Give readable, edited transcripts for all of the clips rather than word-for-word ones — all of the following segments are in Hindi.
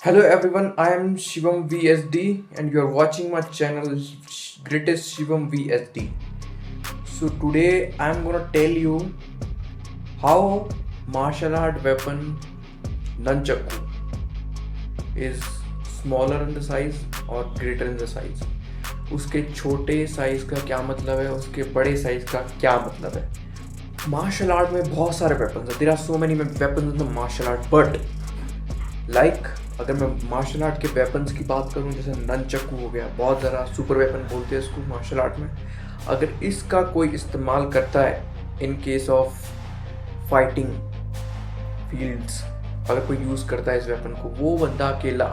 Hello everyone, I am Shivam VSD and you are watching my channel Greatest Shivam VSD. So today I am gonna tell you how martial art weapon nunchaku is smaller in the size or greater in the size. उसके छोटे साइज का क्या मतलब है, उसके बड़े साइज का क्या मतलब है. मार्शल आर्ट में बहुत सारे वेपन्स हैं. There are so many weapons in the martial art, but like अगर मैं मार्शल आर्ट के वेपन्स की बात करूं, जैसे ननचक्कू हो गया, बहुत ज़्यादा सुपर वेपन बोलते हैं इसको मार्शल आर्ट में. अगर इसका कोई इस्तेमाल करता है in case of fighting fields, अगर कोई यूज़ करता है इस वेपन को, वो बंदा अकेला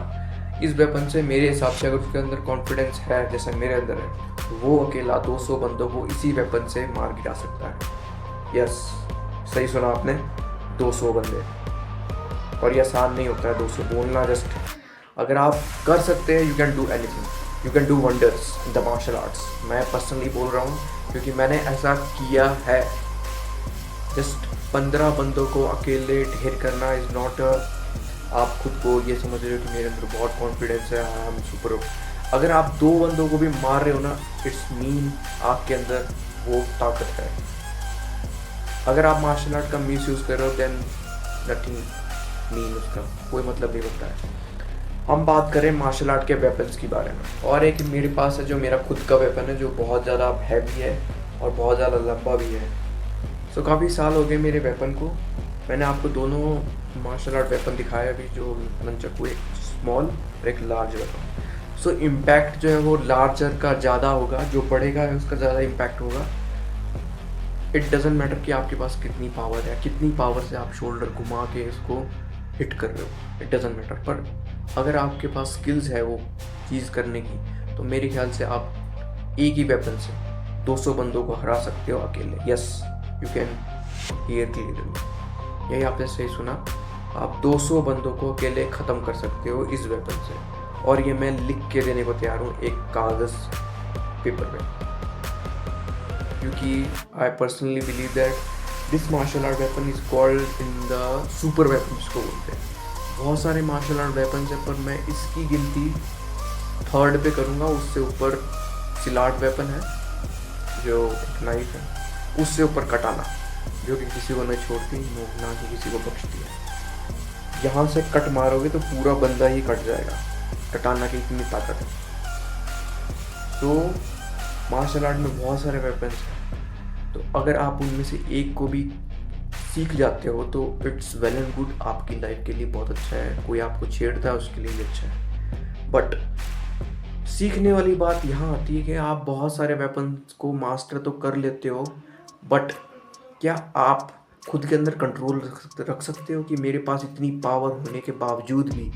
इस वेपन से, मेरे हिसाब से अगर उसके अंदर कॉन्फिडेंस है जैसे मेरे अंदर है, तो वो अकेला 200 बंदों को इसी वेपन से मार गिरा सकता है. यस, सही सुना आपने, 200 बंदे. और ये आसान नहीं होता है 200 बोलना. जस्ट अगर आप कर सकते हैं, you can do anything, you can do wonders in the martial arts. मैं पर्सनली बोल रहा हूँ क्योंकि मैंने ऐसा किया है. जस्ट 15 बंदों को अकेले ढेर करना इज़ नॉट आप खुद को ये समझ रहे हो कि मेरे अंदर बहुत कॉन्फिडेंस है, हम सुपर. अगर आप 2 बंदों को भी मार रहे हो ना, इट्स मीन आपके अंदर वो ताकत है. अगर आप मार्शल आर्ट का मिस यूज़ कर रहे हो, देन नथिंग मीन, उसका कोई मतलब नहीं बनता है. हम बात करें मार्शल आर्ट के वेपन्स के बारे में, और एक मेरे पास है जो मेरा खुद का वेपन है, जो बहुत ज़्यादा हैवी है और बहुत ज़्यादा लंबा भी है. सो काफ़ी साल हो गए मेरे वेपन को. मैंने आपको दोनों मार्शल आर्ट वेपन दिखाया अभी, जो ननचक्कू, एक स्मॉल और एक लार्ज वेपन. सो इम्पैक्ट जो है वो लार्जर का ज़्यादा होगा, जो बढ़ेगा है उसका ज़्यादा इम्पैक्ट होगा. इट डजेंट मैटर कि आपके पास कितनी पावर है, कितनी पावर से आप शोल्डर घुमा के इसको हिट कर रहे हो, इट डजेंट मैटर. पर अगर आपके पास स्किल्स है वो चीज़ करने की, तो मेरे ख्याल से आप एक ही वेपन से 200 बंदों को हरा सकते हो अकेले. Yes, you can hear clearly, यही आपने सही सुना. आप 200 बंदों को अकेले ख़त्म कर सकते हो इस वेपन से. और ये मैं लिख के देने को तैयार हूँ एक कागज़ पेपर पे, क्योंकि I personally believe that this martial art weapon is called in the super weapon, इसको बोलते हैं. बहुत सारे मार्शल आर्ट वेपन्स हैं, पर मैं इसकी गिनती 3rd पे करूँगा. उससे ऊपर सिलाट वेपन है, जो एक नाइफ है. उससे ऊपर कटाना, जो कि किसी को नहीं छोड़ती, ना कि किसी को बख्शती है. यहाँ से कट मारोगे तो पूरा बंदा ही कट जाएगा. कटाना की इतनी ताकत है. तो मार्शल आर्ट में बहुत सारे वेपन्स हैं, तो अगर आप उनमें से एक को भी सीख जाते हो तो इट्स वेल एंड गुड, आपकी लाइफ के लिए बहुत अच्छा है. कोई आपको छेड़ता है उसके लिए भी अच्छा है. बट सीखने वाली बात यहाँ आती है कि आप बहुत सारे वेपन्स को मास्टर तो कर लेते हो, बट क्या आप खुद के अंदर कंट्रोल रख सकते हो कि मेरे पास इतनी पावर होने के बावजूद भी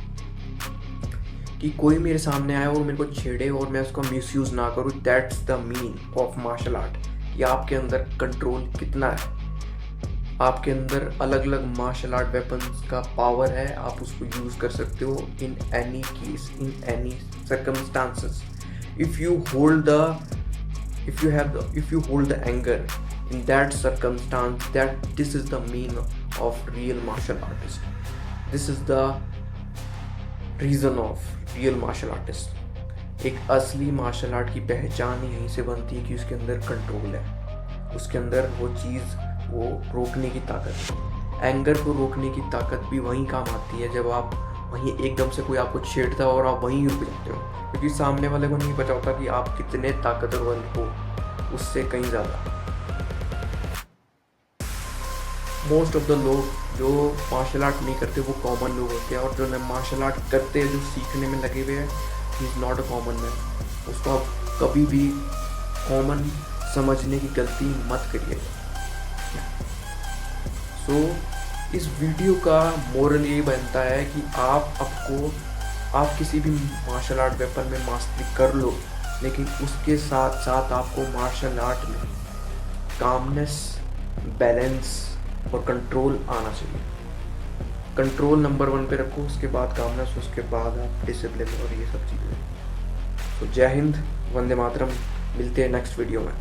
कि कोई मेरे सामने आए और मेरे को छेड़े और मैं उसका मिसयूज़ ना करूँ. That's the mean of martial art, कि आपके अंदर कंट्रोल कितना है. आपके अंदर अलग अलग मार्शल आर्ट वेपन्स का पावर है, आप उसको यूज़ कर सकते हो in any case, in any circumstances. If you hold the anger in that circumstance, that this is the mean of real martial artist. This is the reason of real martial artist. एक असली मार्शल आर्ट की पहचान ही यहीं से बनती है कि उसके अंदर कंट्रोल है, उसके अंदर वो चीज़, वो रोकने की ताकत है. एंगर को रोकने की ताकत भी वहीं काम आती है जब आप वहीं एकदम से कोई आपको छेड़ता है और आप वहीं रुक जाते हो, क्योंकि सामने वाले को नहीं पता होता कि आप कितने ताकतवर हो उससे कहीं ज़्यादा. मोस्ट ऑफ द लोग जो मार्शल आर्ट नहीं करते वो कॉमन लोग होते हैं, और जो मार्शल आर्ट करते हैं, जो सीखने में लगे हुए हैं, he is not a common man. उसको आप कभी भी कॉमन समझने की गलती मत करिएगा. सो इस वीडियो का मोरल ये बनता है कि आप किसी भी मार्शल आर्ट वेपन में मास्टरी कर लो, लेकिन उसके साथ साथ आपको मार्शल आर्ट में कामनेस, बैलेंस और कंट्रोल आना चाहिए. कंट्रोल नंबर 1 पे रखो, उसके बाद कामनेस, उसके बाद आप डिसिप्लिन और ये सब चीज़ें. तो जय हिंद, वंदे मातरम. मिलते हैं नेक्स्ट वीडियो में.